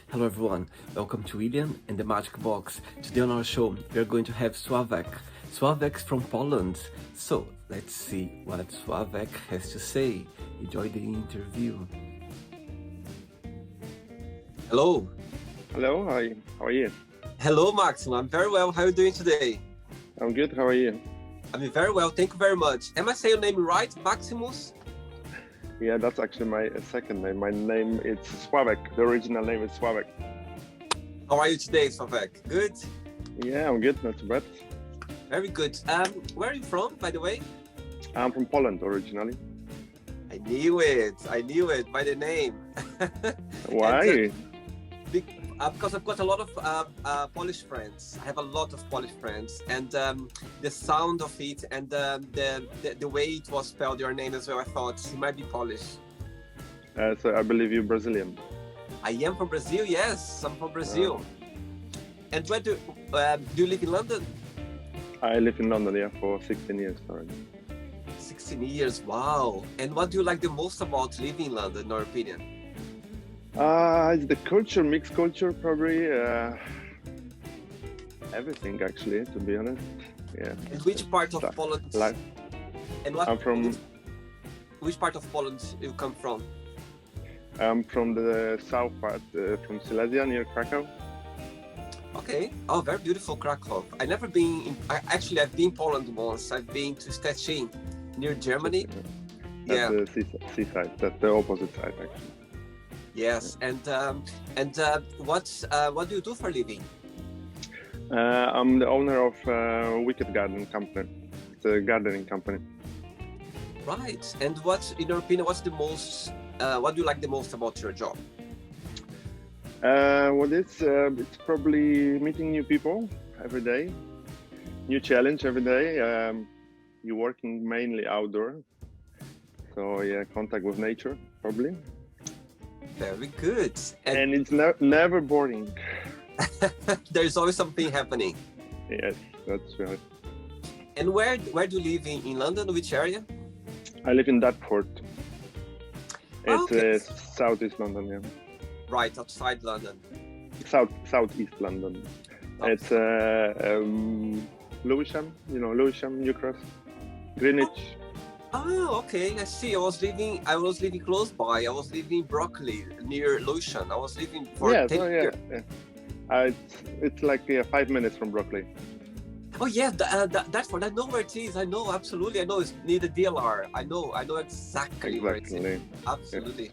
Hello everyone, welcome to William and the Magic Box. Today on our show, we are going to have Swavek. Swavek's from Poland. So, let's see what Swavek has to say. Enjoy the interview. Hello. Hello, hi. How are you? Hello, Maxim. I'm very well. How are you doing today? I'm good. How are you? I'm very well. Thank you very much. Am I saying your name right? Maximus? Yeah, that's actually my second name. My name is Swavek. The original name is Swavek. How are you today, Swavek? Good? Yeah, I'm good. Not too bad. Very good. Where are you from, by the way? I'm from Poland originally. I knew it by the name. Why? Because I've got a lot of Polish friends. I have a lot of Polish friends, and the sound of it and the way it was spelled, your name as well, I thought you might be Polish. So I believe you're Brazilian. I am from Brazil. Yes, I'm from Brazil. And where do you live in London? I live in London, yeah, for 16 years already. 16 years, wow. And what do you like the most about living in London, in your opinion? It's the culture, mixed culture, probably. Everything, actually, to be honest. Yeah. And which part of Poland? And what? I'm from. Which part of Poland you come from? I'm from the south part, from Silesia, near Krakow. Okay. Oh, very beautiful Krakow. I've never been. I've been in Poland once. I've been to Szczecin, near Germany. That's the seaside. That's the opposite side, actually. Yes, and what do you do for a living? I'm the owner of Wicked Garden Company. It's a gardening company. Right. And what, in your opinion, what's the most? What do you like the most about your job? It's probably meeting new people every day, new challenge every day. You're working mainly outdoor, so yeah, contact with nature probably. Very good. And it's never boring. There's always something happening. Yes, that's right. And where do you live in London? Which area? I live in Dartford. It's okay. Southeast London, yeah. Right, outside London. Southeast London. It's Lewisham, Lewisham, Newcross, Greenwich. Oh, okay. I see. I was living close by. I was living in Brockley, near Lewisham. I was living for 10 years. It's like 5 minutes from Brockley. Oh yeah, that's what I know where it is. I know absolutely. I know it's near the DLR. I know exactly where it is. Absolutely.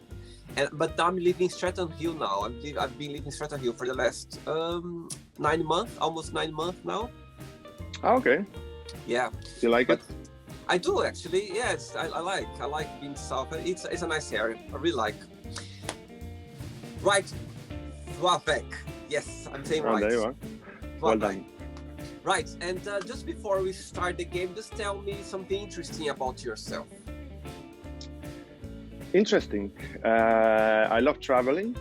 Yeah. But I'm living in Stratton Hill now. I've been living in Stratton Hill for the last 9 months, almost 9 months now. Oh, okay. Yeah. You like it? I do actually. Yes, I like being south. It's a nice area. I really like. Right, Swavek. Yes, I'm saying right. There you are. Well done. Right, and just before we start the game, just tell me something interesting about yourself. Interesting. I love traveling.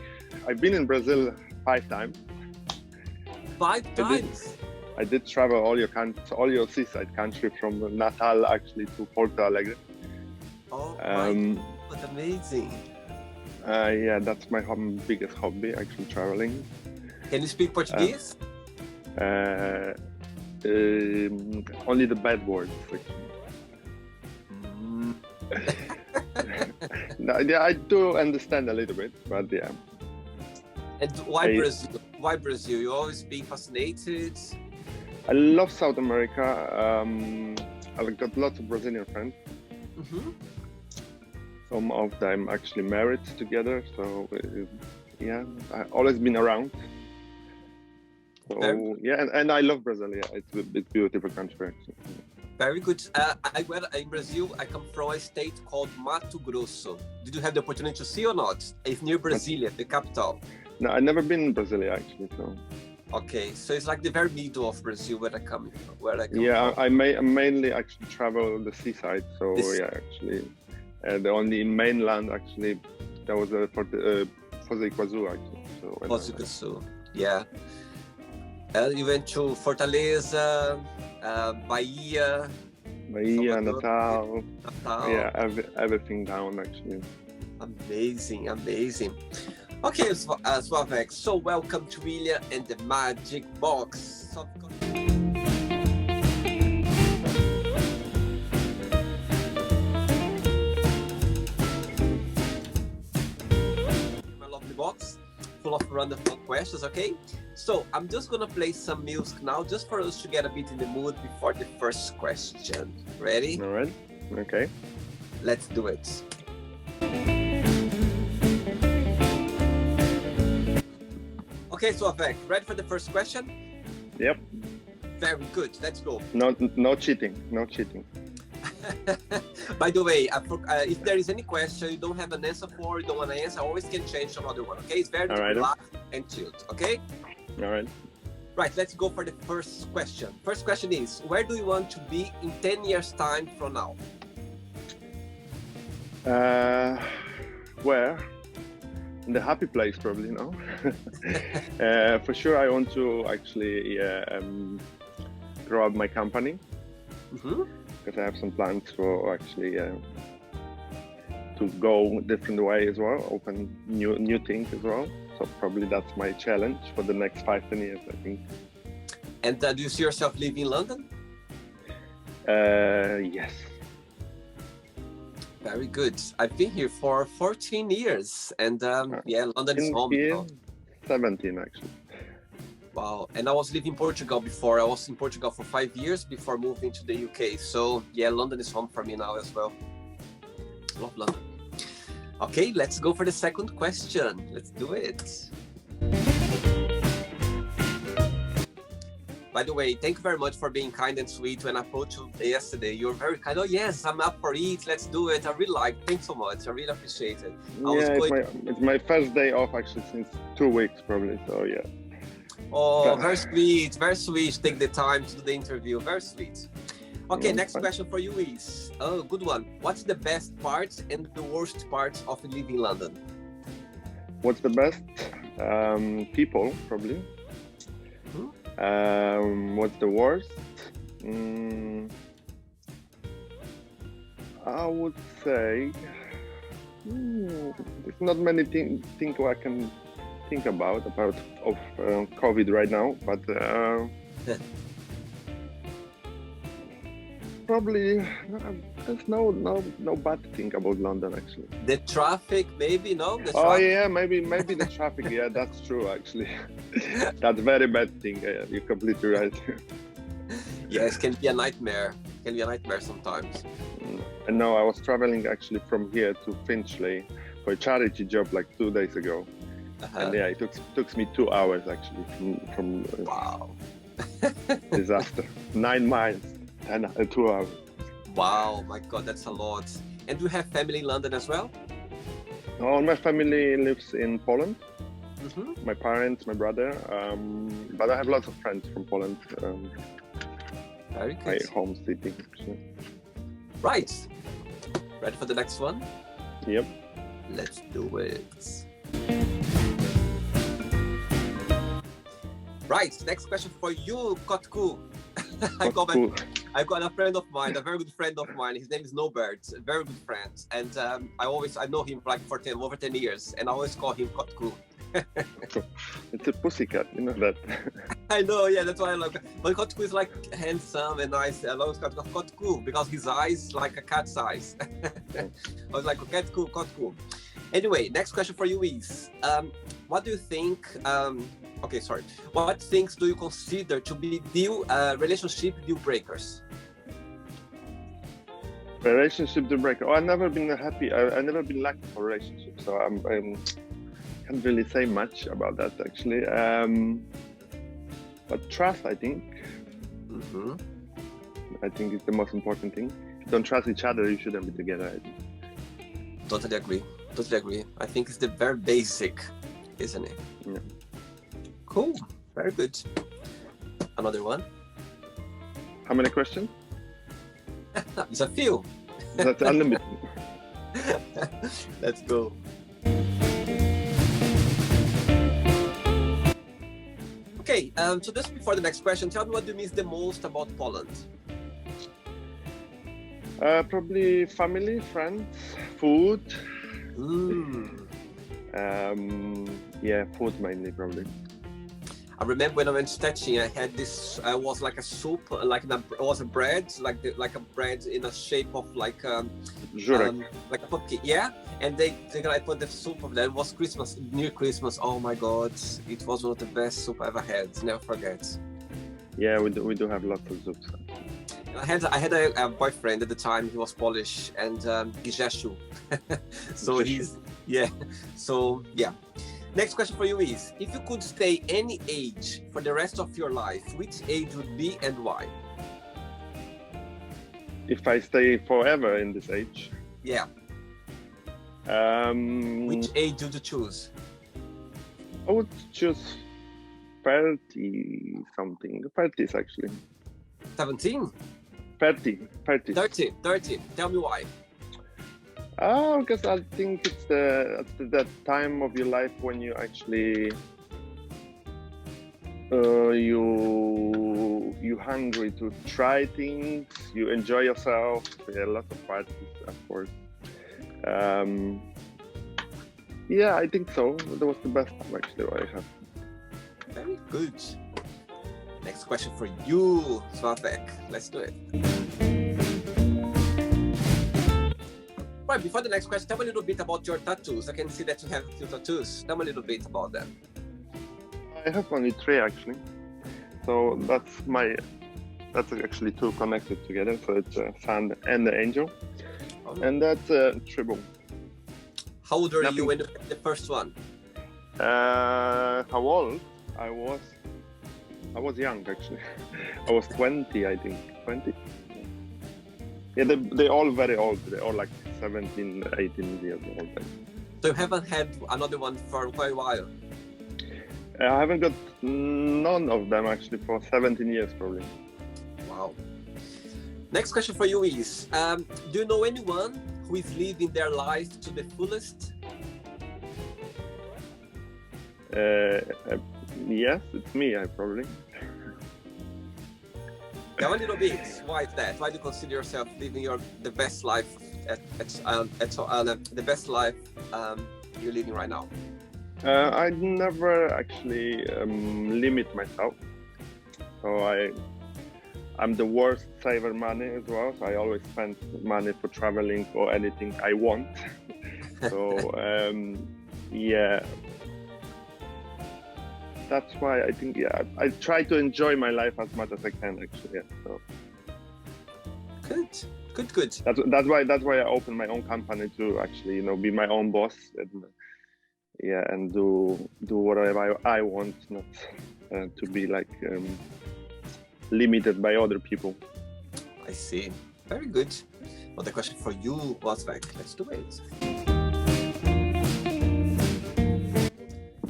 I've been in Brazil 5 times. 5 times? I did travel all your seaside country from Natal actually to Porto Alegre. Oh, what amazing! Yeah, that's my biggest hobby, actually traveling. Can you speak Portuguese? Only the bad words. No, yeah, I do understand a little bit, but yeah. And why Brazil? Why Brazil? You always been fascinated. I love South America. I've got lots of Brazilian friends. Mm-hmm. Some of them actually married together. So yeah, I've always been around. So yeah, and I love Brazil. Yeah, it's a beautiful country actually. Very good. In Brazil, I come from a state called Mato Grosso. Did you have the opportunity to see or not? It's near Brasília, the capital. No, I've never been in Brasília actually. So. Okay, so it's like the very middle of Brazil where I come yeah, from. I mainly actually travel the seaside. So yeah, actually, the only mainland actually that was for the Iguaçu actually. So Foz do Iguaçu, yeah. You went to Fortaleza, Bahia, Natal. Yeah, everything down actually. Amazing. Okay, Swavek, so welcome to William and the Magic Box. My lovely box full of random fun questions, okay? So I'm just gonna play some music now just for us to get a bit in the mood before the first question. Ready? All right. Okay. Let's do it. Okay, Swavek, ready for the first question? Yep. Very good. Let's go. No cheating. No cheating. By the way, if there is any question you don't have an answer for, you don't want to answer, I always can change another one. Okay, it's very relaxed and chilled. Okay. All right. Right. Let's go for the first question. First question is: where do you want to be in 10 years' time from now? Where? In the happy place, probably, no? For sure, I want to actually grow up my company, because I have some plans for actually to go different way as well, open new things as well. So probably that's my challenge for the next 5-10 years, I think. And do you see yourself living in London? Yes. Very good. I've been here for 14 years, and yeah, London is home. Here, 17 actually. Wow. And I was living in Portugal before. I was in Portugal for 5 years before moving to the UK. So yeah, London is home for me now as well. Love London. Okay, let's go for the second question. Let's do it. By the way, thank you very much for being kind and sweet when I approached you yesterday. You're very kind. Oh yes, I'm up for it. Let's do it. I really like it. Thanks so much. I really appreciate it. It's my first day off actually since 2 weeks probably. So yeah. Oh, very sweet. Very sweet. Take the time to do the interview. Very sweet. Okay, next question for you is, oh, good one. What's the best part and the worst part of living in London? What's the best? People, probably. What's the worst? I would say there's not many things I can think about of COVID right now, but probably there's no bad thing about London actually. The traffic, maybe, no? Oh yeah, maybe the traffic. Yeah, that's true actually. That's very bad thing. Yeah, you're completely right. Yes, can be a nightmare. Can be a nightmare sometimes. And no, I was traveling actually from here to Finchley for a charity job like 2 days ago. And yeah, it took me 2 hours actually from wow. Disaster. 9 miles and 2 hours. Wow, my God, that's a lot. And do you have family in London as well? All my family lives in Poland. My parents, my brother, but I have lots of friends from Poland. Very good. My home city. So. Right. Ready for the next one? Yep. Let's do it. Right, next question for you, Kotku. I got a friend of mine, a very good friend of mine. His name is Norbert, a very good friend. And I know him like for over 10 years, and I always call him Kotku. It's a pussycat, you know that. I know, yeah, that's why I love it. But Kotku is like handsome and nice. I love Kotku because his eyes like a cat's eyes. I was like, Kotku. Anyway, next question for you is, what do you think? What things do you consider to be relationship deal breakers? Relationship deal breaker. Oh, I've never been happy. I've never been lucky for relationships, so I can't really say much about that actually. But trust, I think. I think it's the most important thing. If you don't trust each other, you shouldn't be together, I think. Totally agree. I think it's the very basic, isn't it? Yeah. Cool. Very good. Another one. How many questions? It's a few. That's unlimited. Let's go. Okay, so just before the next question, tell me what you miss the most about Poland. Probably family, friends, food. Yeah, food mainly probably. I remember when I went to Stettin, I had this. Was like a soup, it was a bread, like a bread in a shape of like a pumpkin. Yeah, and they I put the soup of that. It was Christmas, near Christmas. Oh my God, it was one of the best soup I ever had. Never forget. Yeah, we do have lots of soups. I had a boyfriend at the time. He was Polish and Grzesiu. So Next question for you is, if you could stay any age for the rest of your life, which age would be and why? If I stay forever in this age? Yeah. Which age would you choose? I would choose 30 something. 30s actually. 17? 30. 30. Tell me why. Because I think it's that time of your life when you actually you hungry to try things, you enjoy yourself. Yeah, lots of parties, of course. Yeah, I think so. That was the best time actually what I had. Very good. Next question for you, Swavek. Let's do it. Right, before the next question, tell me a little bit about your tattoos. I can see that you have a few tattoos. Tell me a little bit about them. I have only 3 actually. So that's actually 2 connected together. So it's a sun and the angel. Oh. And that's a triple. How old were you when you had the first one? How old? I was young actually. I was 20, I think. 20? Yeah, they're all very old. They're all like 17, 18 years old. So you haven't had another one for quite a while? I haven't got none of them actually for 17 years probably. Wow. Next question for you is, do you know anyone who is living their life to the fullest? Yes, it's me, I probably. Tell a little bit. Why is that? Why do you consider yourself living the best life the best life you're living right now? I never actually limit myself. So I'm the worst saver money as well. So I always spend money for traveling or anything I want. So yeah. That's why I think, I try to enjoy my life as much as I can actually. Yeah, so. Good. That's why I opened my own company to actually, be my own boss and do whatever I want, not to be like limited by other people. I see. Very good. Well, the question for you was like, let's do it.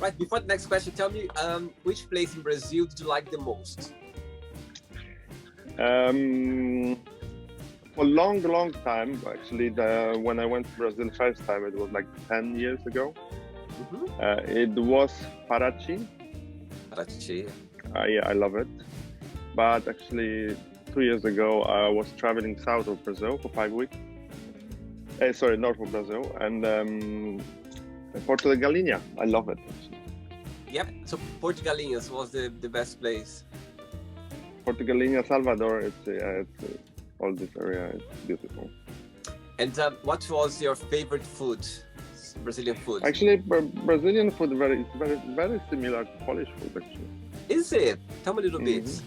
Right, before the next question, tell me which place in Brazil did you like the most? For a long time, actually, when I went to Brazil first time, it was like 10 years ago. Mm-hmm. It was Paraty. Yeah, I love it. But actually, 2 years ago, I was traveling south of Brazil for 5 weeks. North of Brazil. And Porto de Galinha. I love it, actually. Yep, so Porto de Galinhas was the best place. Porto de Galinha, Salvador, it's all this area is beautiful. And what was your favorite food, Brazilian food? Actually, Brazilian food is very similar to Polish food, actually. Is it? Tell me a little bit.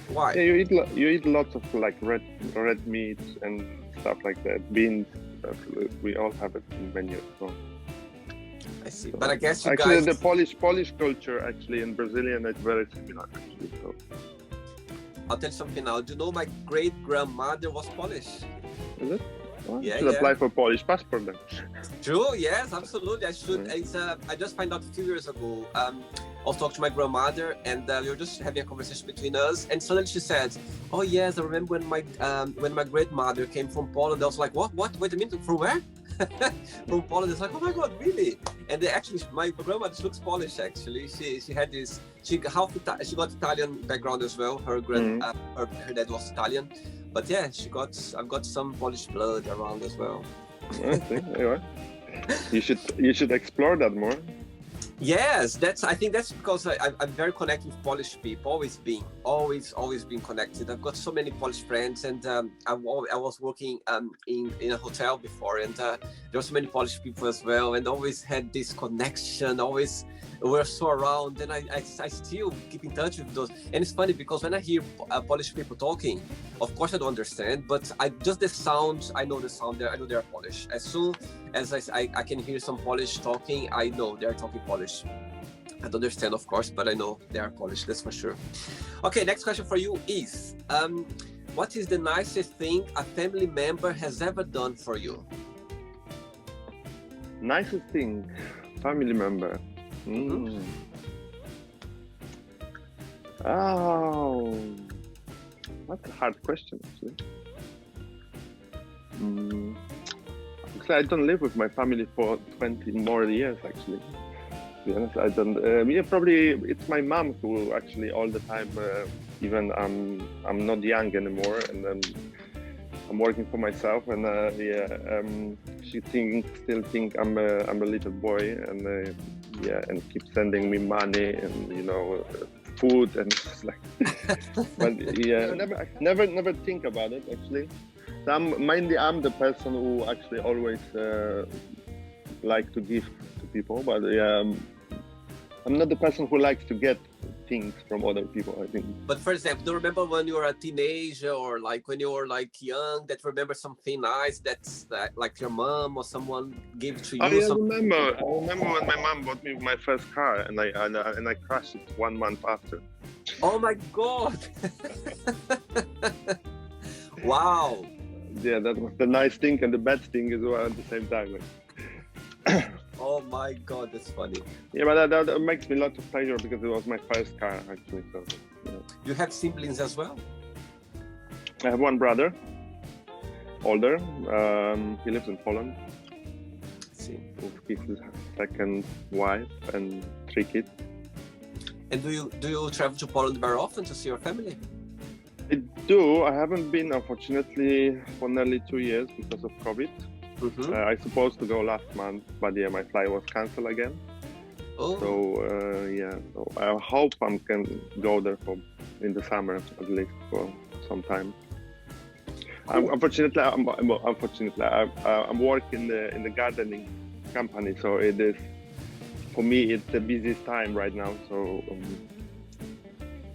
Why? Yeah, you eat lots of like red meat and stuff like that, beans. We all have it in menu. So. I see, but I guess actually the Polish culture actually in Brazilian is very similar actually. So. I'll tell you something now. Do you know my great grandmother was Polish? Is it? Well, yeah, you should apply for Polish passport then. True. Yes, absolutely. I should. I just found out a few years ago. I was talking to my grandmother, and we were just having a conversation between us. And suddenly she said, "Oh yes, I remember when my grandmother came from Poland." I was like, "What? Wait a minute, from where?" From Poland. It's like, "Oh my God, really?" And my grandmother looks Polish. Actually, she had this. She got Italian background as well. Her dad was Italian, but yeah, I've got some Polish blood around as well. I see. Anyway. You should explore that more. Yes, I think that's because I'm very connected with Polish people. Always been connected. I've got so many Polish friends, and I was working in a hotel before, and there were so many Polish people as well, and always had this connection. Always were so around, and I still keep in touch with those. And it's funny because when I hear Polish people talking, of course I don't understand, but just the sound, I know the sound there. I know they're Polish. As soon as I can hear some Polish talking, I know they're talking Polish. I don't understand, of course, but I know they are Polish, that's for sure. Okay, next question for you is, what is the nicest thing a family member has ever done for you? Nicest thing, family member. Mm-hmm. Oh, that's a hard question, actually. Actually, I don't live with my family for 20 more years, actually. To be honest, I don't. Yeah, probably it's my mom who actually all the time, even I'm not young anymore, and I'm working for myself, and she still think I'm a little boy, and and keep sending me money and food, and it's like, but never think about it actually. So I'm the person who actually always like to give to people, but I'm not the person who likes to get things from other people, I think. But for example, do you remember when you were a teenager, or like when you were like young, that remember something nice that's like your mom or someone gave to you? I remember when my mom bought me my first car, and I crashed it 1 month after. Oh my God! Wow. Yeah, that was the nice thing and the bad thing as well at the same time. Like. Oh my God, that's funny. Yeah, but that makes me a lot of pleasure because it was my first car, actually. So, yeah. You have siblings as well? I have one brother, older. He lives in Poland. See. With his second wife and 3 kids. And do you travel to Poland very often to see your family? I do. I haven't been, unfortunately, for nearly 2 years because of COVID. Mm-hmm. I supposed to go last month, but yeah, my flight was cancelled again. Oh. So so I hope I can go there in the summer at least for some time. Cool. Unfortunately, I'm working in the gardening company, so it is for me. It's the busiest time right now. So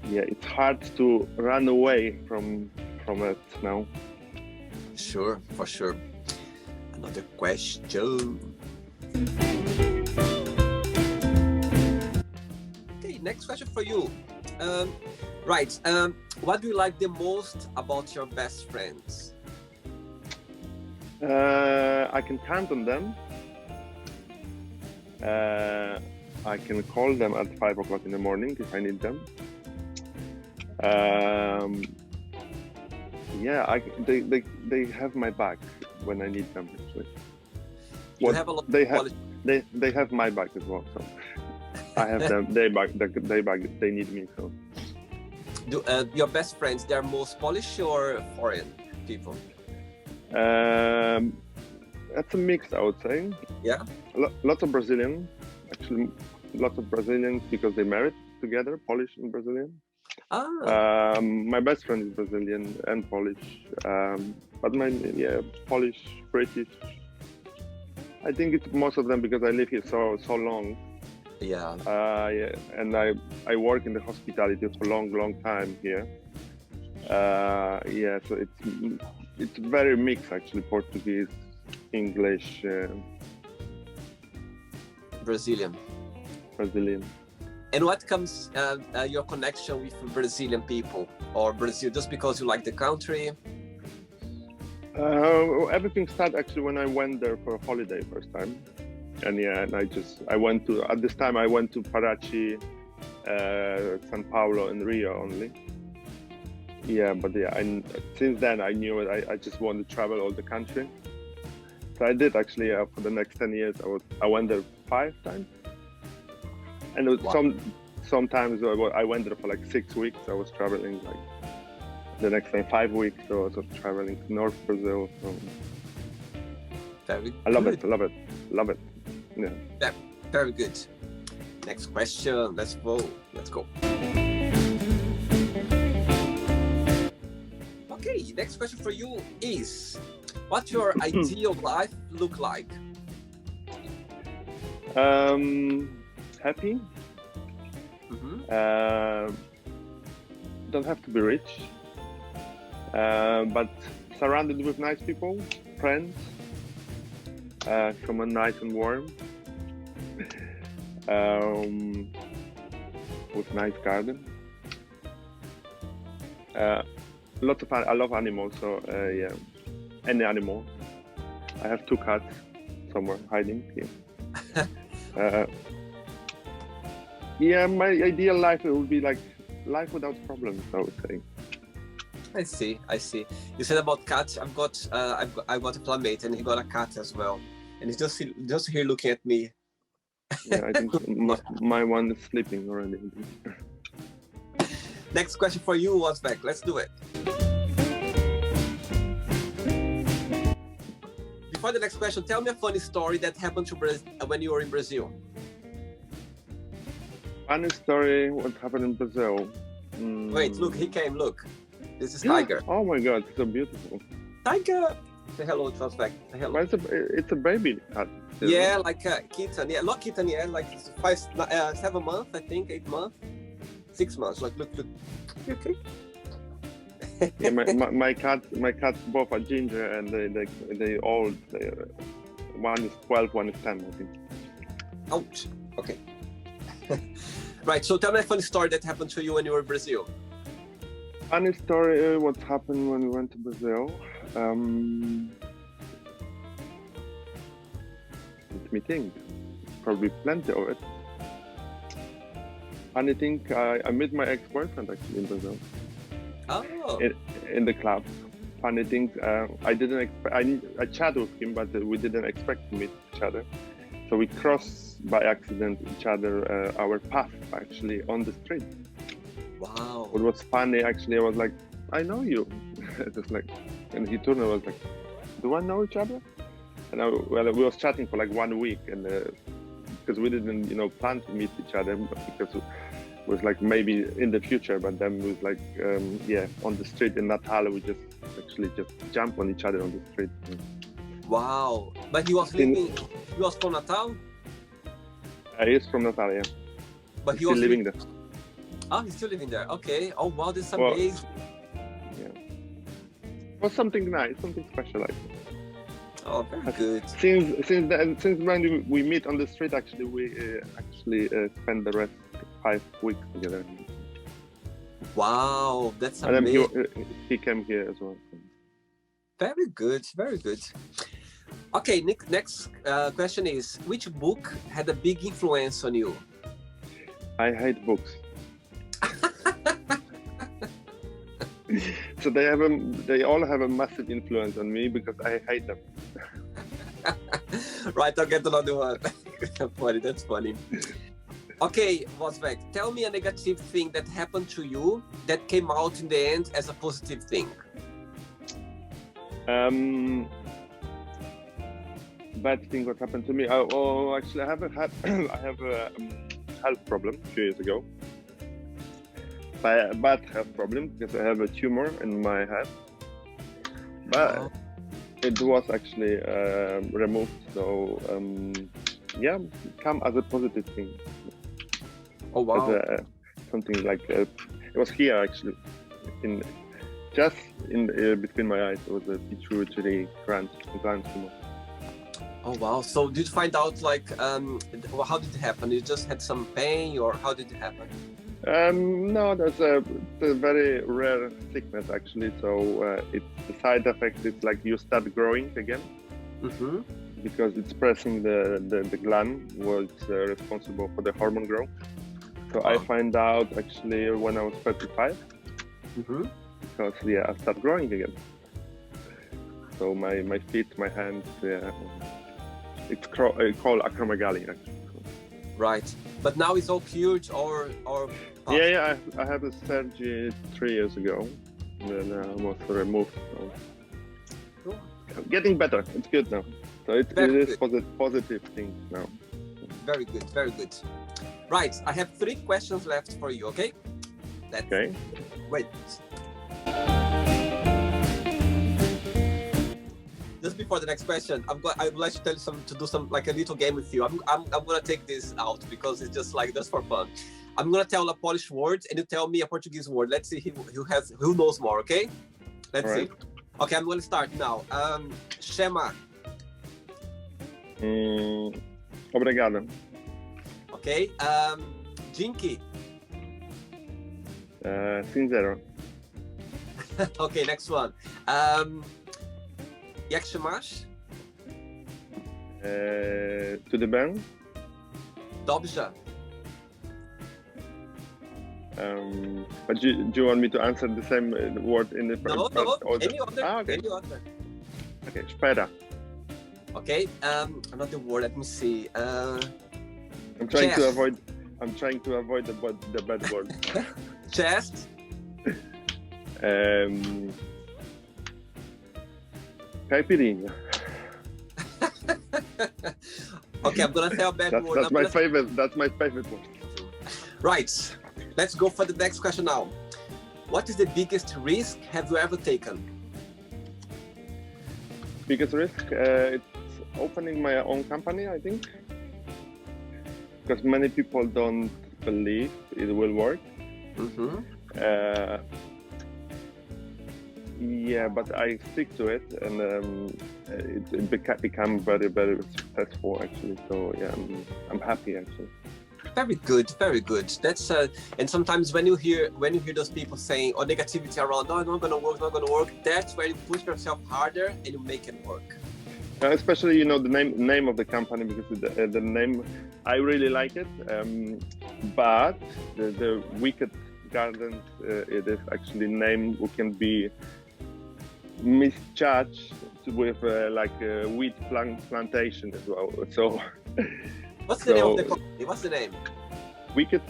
it's hard to run away from it now. Sure, for sure. Another question. Okay, next question for you. What do you like the most about your best friends? I can count on them. I can call them at 5 o'clock in the morning if I need them. They have my back when I need them. Actually, they have my back as well. So I have them. They need me. So do your best friends, they're most Polish or foreign people? That's a mix, I would say. Yeah. Lots of Brazilian, actually, lots of Brazilians because they married together, Polish and Brazilian. Ah. My best friend is Brazilian and Polish, but Polish, British. I think it's most of them because I live here so long. Yeah. And I work in the hospitality for long time here. So it's very mixed actually, Portuguese, English, Brazilian. And what comes your connection with Brazilian people or Brazil? Just because you like the country? Everything started actually when I went there for a holiday first time, and I went to Parachi, São Paulo, and Rio only. Yeah, but since then I knew it. I just wanted to travel all the country. So I did actually for the next 10 years. I went there 5 times. And it was sometimes I went there for like 6 weeks. I was traveling like the next time 5 weeks. So I was traveling to North Brazil. So Very I love good. it. love it. Yeah. Very good. Next question. Let's go. Okay, next question for you is, what's your ideal life look like? Happy. Don't have to be rich, but surrounded with nice people, friends, someone nice and warm, with nice garden. Lots of I love animals, so yeah, any animal. I have 2 cats somewhere hiding here. Yeah, my ideal life it would be like life without problems, I would say. I see. You said about cats. I've got a playmate, and he got a cat as well, and he's just here looking at me. Yeah, I think my one is sleeping already. Next question for you, Swavek. Let's do it. Before the next question, tell me a funny story that happened to when you were in Brazil. Funny story, what happened in Brazil? Wait, look, he came, look. This is Tiger. Oh my God, so beautiful. Tiger! Say hello, Swavek. Say hello. But it's a baby cat. Yeah, like a kitten. Yeah, not kitten, yeah, like 7 months, I think, 8 months. 6 months, like, look. Okay. Yeah, my cats both are ginger, and they all, one is 12, one is 10, I think. Ouch. Okay. Right, so tell me a funny story that happened to you when you were in Brazil. Funny story, what happened when we went to Brazil. Let me think. Probably plenty of it. Funny thing, I met my ex-boyfriend actually in Brazil. Oh. In the club. Funny thing, I didn't expect. I chatted with him, but we didn't expect to meet each other. So we crossed by accident each other, our path actually on the street. Wow. What was funny actually, I was like, I know you. Just like, and he turned and was like, do I know each other? And we was chatting for like 1 week, and because we didn't, plan to meet each other, because it was like maybe in the future, but then we was like, on the street in Natal, we just jump on each other on the street. Wow. But he was from Natal? He's from Natal, yeah. But he still was living there. Oh, he's still living there. Okay. Oh, wow, this is amazing. Yeah. It was something nice, something special, like. Oh, very good. Since when we meet on the street, actually, we spend the rest 5 weeks together. Wow, that's amazing. And then he came here as well. Very good, very good. Okay, next question is, which book had a big influence on you? I hate books. So they all have a massive influence on me because I hate them. Right, I'll get another one. Funny, that's funny. Okay, Swavek, tell me a negative thing that happened to you that came out in the end as a positive thing. Bad thing what happened to me. Actually, I have a health problem a few years ago. Bad health problem because I have a tumor in my head, but it was actually removed. So come as a positive thing. Oh wow! As something like it was here actually, just in between my eyes. It was a pituitary gland tumor. Oh wow! So did you find out like how did it happen? You just had some pain, or how did it happen? No, that's a very rare sickness actually. So the side effect is like you start growing again, because it's pressing the gland was responsible for the hormone growth. So I find out actually when I was 35, because I start growing again. So my feet, my hands, it's called acromegaly actually. Right, but now it's all cured or Yeah, I had a surgery 3 years ago, and then I was removed. So. Getting better. It's good now. So it is positive thing now. Very good, very good. Right, I have 3 questions left for you, okay? Okay. Wait. Just before the next question, I would like to tell you to do a little game with you. I'm gonna take this out because it's just for fun. I'm gonna tell a Polish word and you tell me a Portuguese word. Let's see who knows more, okay? Let's see. Okay, I'm gonna start now. Shema. Obrigado. Okay. Dzięki. Sincero. Okay, next one. Jak się masz? To the band. Dobrze. But do you want me to answer the same word in the No, order? any other. Okay. Any other. Okay, spera. Okay, another word. Let me see. I'm trying to avoid the bad word. Chest. Caipirinha. Okay, I'm gonna tell a bad word. That's my favorite word. Right. Let's go for the next question now. What is the biggest risk have you ever taken? Biggest risk? It's opening my own company, I think. Because many people don't believe it will work. Mm-hmm. Yeah, but I stick to it, and it became very, very successful actually. So yeah, I'm happy actually. Very good, very good. That's and sometimes when you hear those people saying or negativity around, no, not gonna work. That's where you push yourself harder and you make it work. Especially the name of the company, because the name, I really like it. But the Wicked Gardens, it is actually name who can be misjudged with a wheat plantation as well. So. What's the name of the company? What's the name? Wicked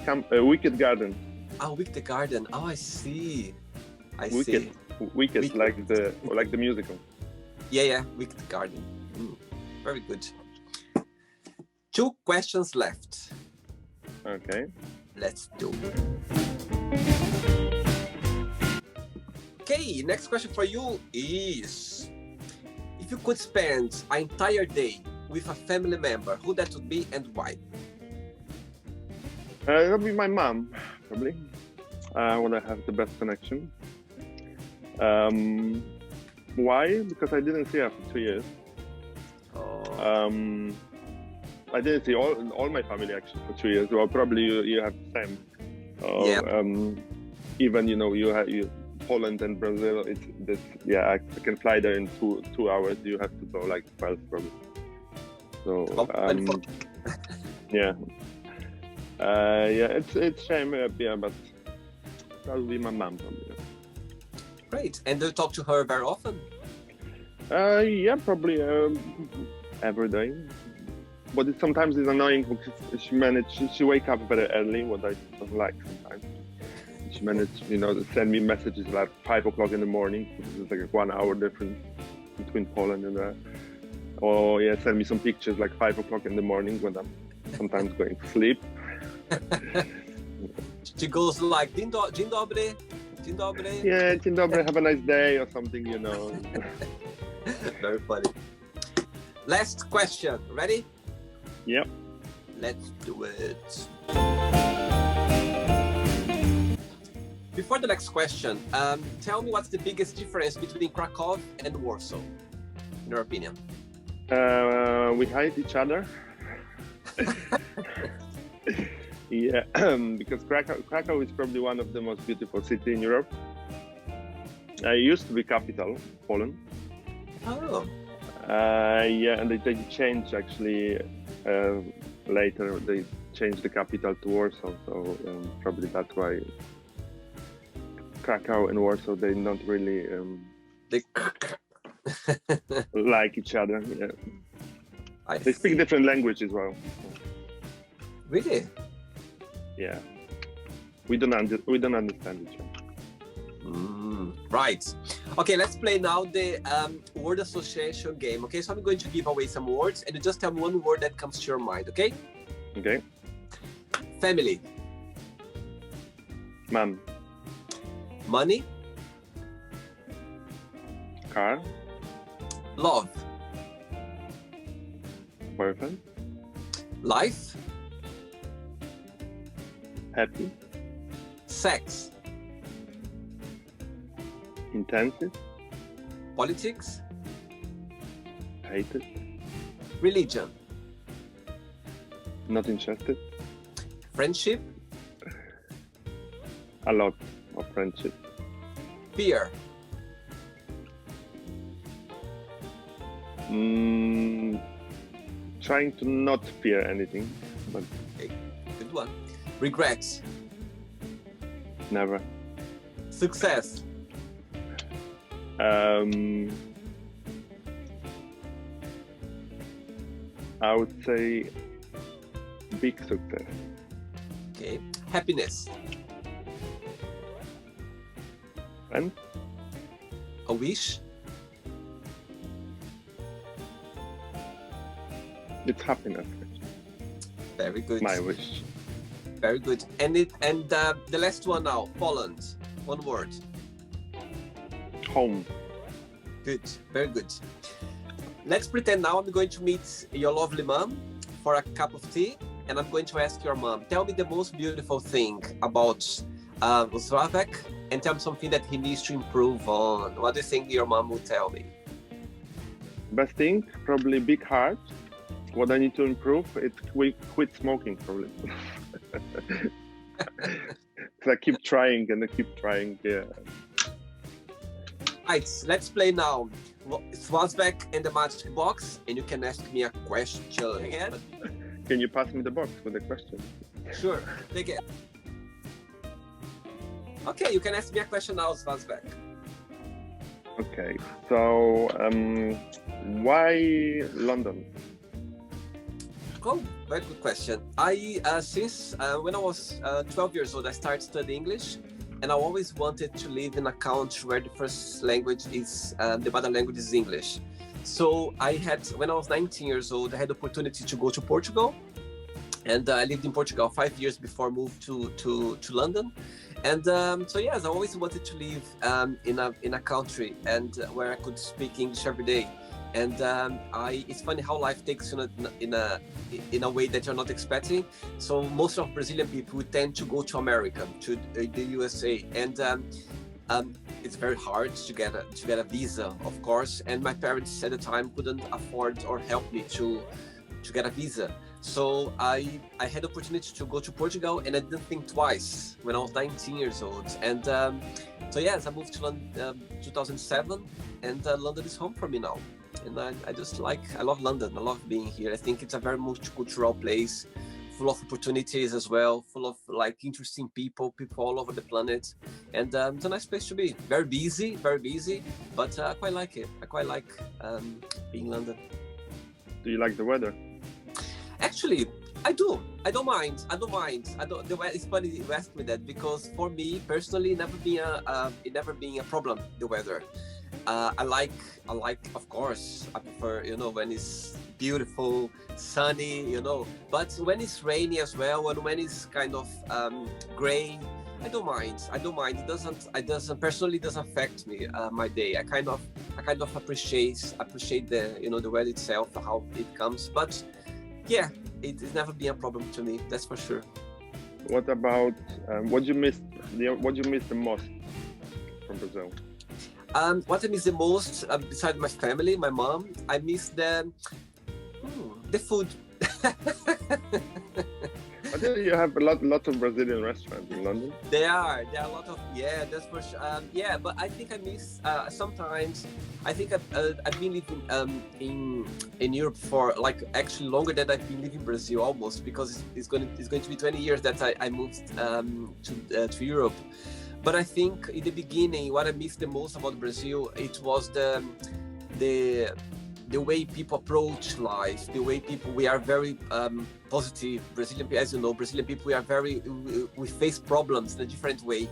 Garden. Oh, Wicked Garden. Oh, I see. Wicked, like the musical. Yeah, Wicked Garden. Very good. 2 questions left. Okay. Let's do it. Okay, next question for you is: if you could spend an entire day with a family member, who that would be and why? It would be my mom, probably. When I have the best connection. Why? Because I didn't see her for 2 years. I didn't see all my family actually for 2 years. Well, probably you have the same. Even you Poland and Brazil. I can fly there in two hours. You have to go like 12 probably. So yeah. It's shame. But that will be my mom probably. Great. And do you talk to her very often? Yeah, probably every day. But sometimes it's annoying because she wake up very early, what I don't like sometimes. She managed, to send me messages like 5 o'clock in the morning. It's like a 1 hour difference between Poland and send me some pictures like 5 o'clock in the morning when I'm sometimes going to sleep. She goes like, Dzień dobry. Dzień dobry. Yeah, dzień dobry, have a nice day or something, Very funny. Last question. Ready? Yep. Let's do it. Before the next question, tell me what's the biggest difference between Krakow and Warsaw, in your opinion? We hate each other. Yeah, because Krakow is probably one of the most beautiful cities in Europe. It used to be capital, Poland. Oh. And they changed actually later. They changed the capital to Warsaw, so probably that's why Krakow and Warsaw, they don't really like each other. Yeah. They speak different language as well. Really? Yeah. We don't understand each other. Right. Okay, let's play now the word association game. Okay, so I'm going to give away some words and you just tell me one word that comes to your mind, okay? Okay. Family. Mom. Money. Car. Love. Boyfriend. Life. Happy. Sex. Intensive. Politics. Hated. Religion. Not interested. Friendship. A lot of friendship. Fear. Trying to not fear anything, but Okay, good one. Regrets. never. Success. I would say big success. Okay. Happiness. And A wish. it's happiness. Very good. My wish. Very good. And the last one now. Poland. One word. Home. Good. Very good. Let's pretend now I'm going to meet your lovely mom for a cup of tea, and I'm going to ask your mom, tell me the most beautiful thing about Swavek, and tell me something that he needs to improve on. What do you think your mom would tell me? Best thing, probably big heart. What I need to improve, it's quit smoking probably. So I keep trying and I keep trying. Yeah. Right, let's play now. Swavek and the magic box, and you can ask me a question again. Can you pass me the box with the question? Sure, take it. Okay, you can ask me a question now, Swavek. Okay, so why London? Oh, very good question. Since when I was 12 years old, I started studying English, and I always wanted to live in a country where the first language is, the mother language is English. So when I was 19 years old, I had the opportunity to go to Portugal, and I lived in Portugal 5 years before I moved to London. And so yes, I always wanted to live in a country and where I could speak English every day. And it's funny how life takes you in a way that you're not expecting. So most of Brazilian people tend to go to America, to the USA, and it's very hard to get a visa, of course. And my parents at the time couldn't afford or help me to get a visa. So I had the opportunity to go to Portugal, and I didn't think twice when I was 19 years old. And so yes, I moved to London 2007, and London is home for me now. And I love London. I love being here. I think it's a very multicultural place, full of opportunities as well, full of like interesting people all over the planet. And it's a nice place to be. Very busy, but I quite like it. I quite like being in London. Do you like the weather? Actually, I do. I don't mind. It's funny you asked me that, because for me personally, it never been a problem, the weather. I like, of course, I prefer, when it's beautiful, sunny, but when it's rainy as well, and when it's kind of gray, I don't mind. It doesn't personally doesn't affect me, my day. I kind of appreciate the weather itself, how it comes, but yeah, it's never been a problem to me, that's for sure. What about what you miss the most from Brazil? What I miss the most, besides my family, my mom, I miss the food. But then you have lots of Brazilian restaurants in London. There are a lot of, that's for sure. But I think I miss sometimes. I think I've been living in Europe for like actually longer than I've been living in Brazil almost, because it's going to be 20 years that I moved to Europe. But I think in the beginning, what I missed the most about Brazil, it was the the way people approach life, the way people, we are very positive. Brazilian, as you know, Brazilian people, we face problems in a different way.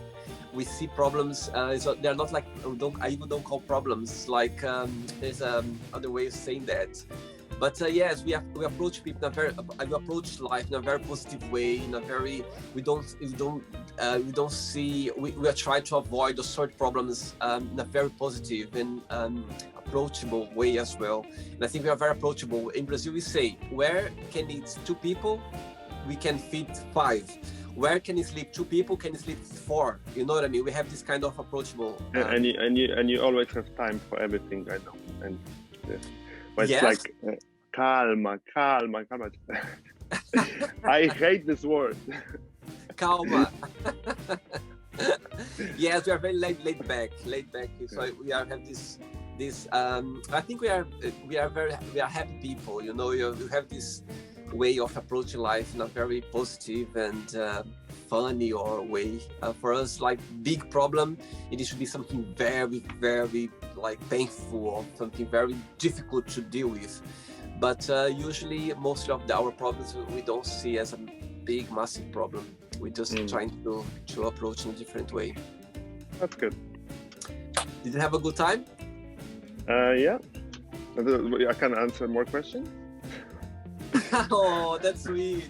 We see problems, so they're not like, I even don't call problems, like there's other way of saying that. But yes, we approach people in a very, we approach life in a very positive way. In a very, we don't see. We are trying to avoid those sort of problems in a very positive and approachable way as well. And I think we are very approachable. In Brazil, we say, where can eat 2 people, we can feed 5. Where can you sleep 2 people, can you sleep 4? You know what I mean? We have this kind of approachable. And you always have time for everything. I know. And but yes. It's like calma. I hate this word. Calma. Yes, we are very laid back. So we have this. I think we are happy people. You know, you have this way of approaching life in a very positive and funny or way. For us, like big problem, it should be something very, very like painful or something very difficult to deal with. But usually, most of our problems we don't see as a big, massive problem. We're just trying to approach in a different way. That's good. Did you have a good time? Yeah. I can answer more questions. Oh, that's sweet.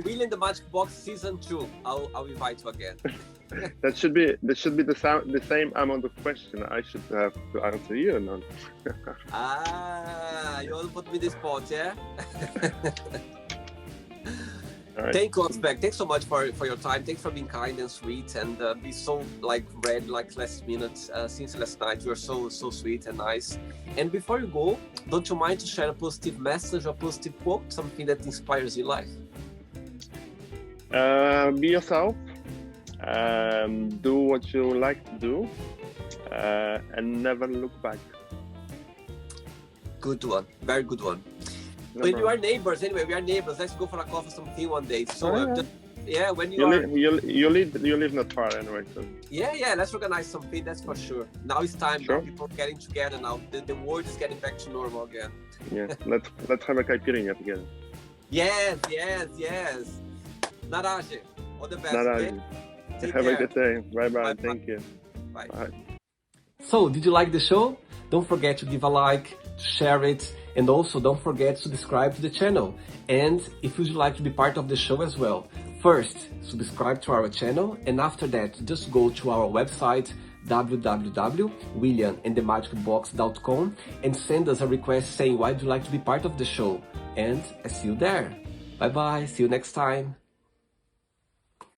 William the Magic Box season 2. I'll invite you again. That should be the same amount of question I should have to answer you, no? You want to put me in this spot, yeah? Right. Thank you, Swavek. Thanks so much for your time. Thanks for being kind and sweet and be so read last minute since last night. You're so sweet and nice. And before you go, don't you mind to share a positive message or positive quote, something that inspires your life? Be yourself. Do what you like to do, and never look back. Good one. Very good one. When you are neighbors, anyway, we are neighbors. Let's go for a coffee, something one day. So when you live not far anyway. So. Yeah, let's organize something. That's for sure. Now it's time. Sure. Now people are getting together. Now the world is getting back to normal again. Yeah, let's have a caipirinha together. Yes. Naranje, all the best. Naranje. Okay? Have a good day. Bye. Thank you. Bye. So, did you like the show? Don't forget to give a like, to share it, and also don't forget to subscribe to the channel. And if you would like to be part of the show as well, first, subscribe to our channel, and after that, just go to our website, www.williamandthemagicbox.com, and send us a request saying why would you like to be part of the show. And I see you there. Bye bye, see you next time.